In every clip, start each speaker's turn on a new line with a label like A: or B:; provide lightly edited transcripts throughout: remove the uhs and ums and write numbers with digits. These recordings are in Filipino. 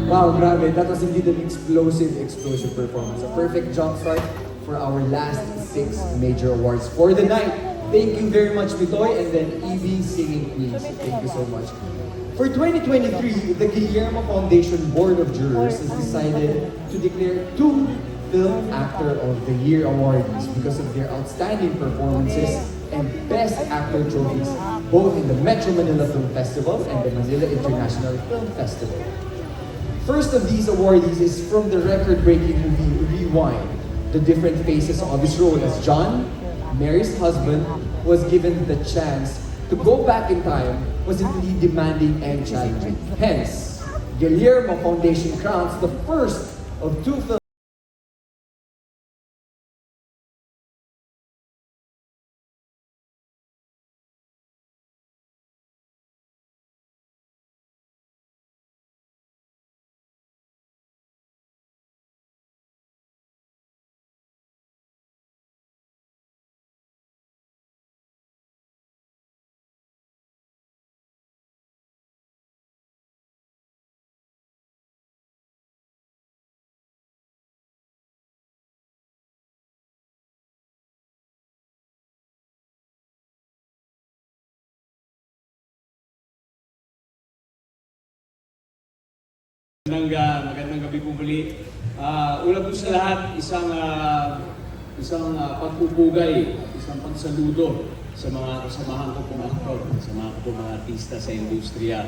A: Wow, grabe. That was indeed an explosive performance. A perfect jump start for our last 6 major awards for the night. Thank you very much, Bitoy, and then Evie Singing Queens. Thank you so much. For 2023, the Guillermo Foundation Board of Jurors has decided to declare 2 Film Actor of the Year awardees because of their outstanding performances and Best Actor trophies, both in the Metro Manila Film Festival and the Manila International Film Festival. First of these awardees is from the record-breaking movie Rewind. The different faces of his role as John, Mary's husband, was given the chance to go back in time was indeed demanding and challenging. Hence, Guillermo Foundation crowns the first of 2 films
B: Magandang gabi po muli. Una po sa lahat, isang pagpupugay, isang pagsaludo sa mga kasamahan ko pong aktor, sa mga artista sa industriya.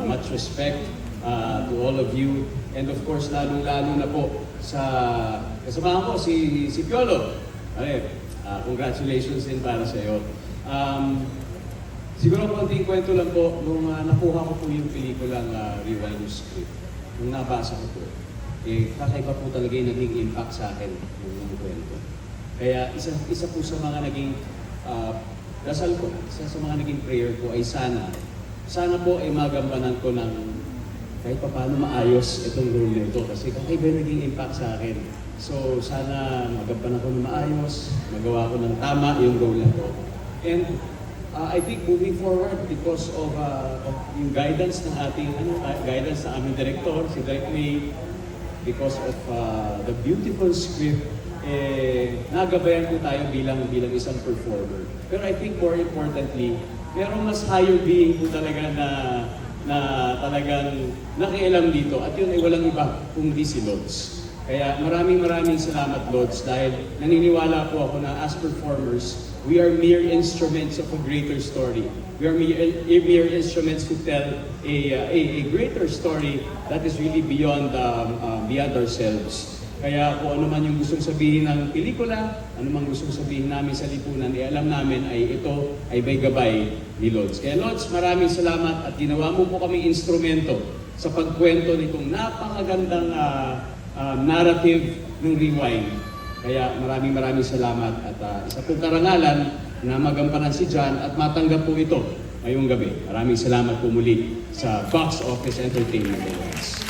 B: Much respect to all of you. And of course, lalong-lalo na po sa kasamahan ko, si Piolo. Congratulations din para sa iyo. Siguro konting kwento lang po, nung nakuha ko po yung pelikulang Rewind yung script. Nung nabasa ko po, kakaiba po talaga yung naging impact sa akin yung kwento. Kaya isa po sa mga naging dasal ko, isa sa mga naging prayer ko ay sana po ay magampanan ko ng kahit pa paano maayos itong role nito kasi kakaiba yung naging impact sa akin. So sana magampanan ko ng maayos, magawa ko ng tama yung role na to. And I think moving forward because of yung guidance ng ating guidance ng aming director, si Direk May, because of the beautiful script, nagabayan po tayo bilang isang performer. Pero I think more importantly, merong mas higher being po talaga na talagang nakialam dito at yun ay walang iba kundi si Lods. Kaya maraming salamat, Lods, dahil naniniwala po ako na as performers, we are mere instruments of a greater story. We are mere instruments to tell a greater story that is really beyond ourselves. Kaya kung ano man yung gustong sabihin ng pelikula, ano man gustong sabihin namin sa lipunan, alam namin ay ito ay may gabay ni Lods. Kaya Lods, maraming salamat at ginawa mo po kami instrumento sa pagkwento nitong napakagandang narrative ng Rewind. Kaya maraming salamat at isa pong karangalan na magampanan si John at matanggap po ito ngayong gabi. Maraming salamat po muli sa Box Office Entertainment Awards.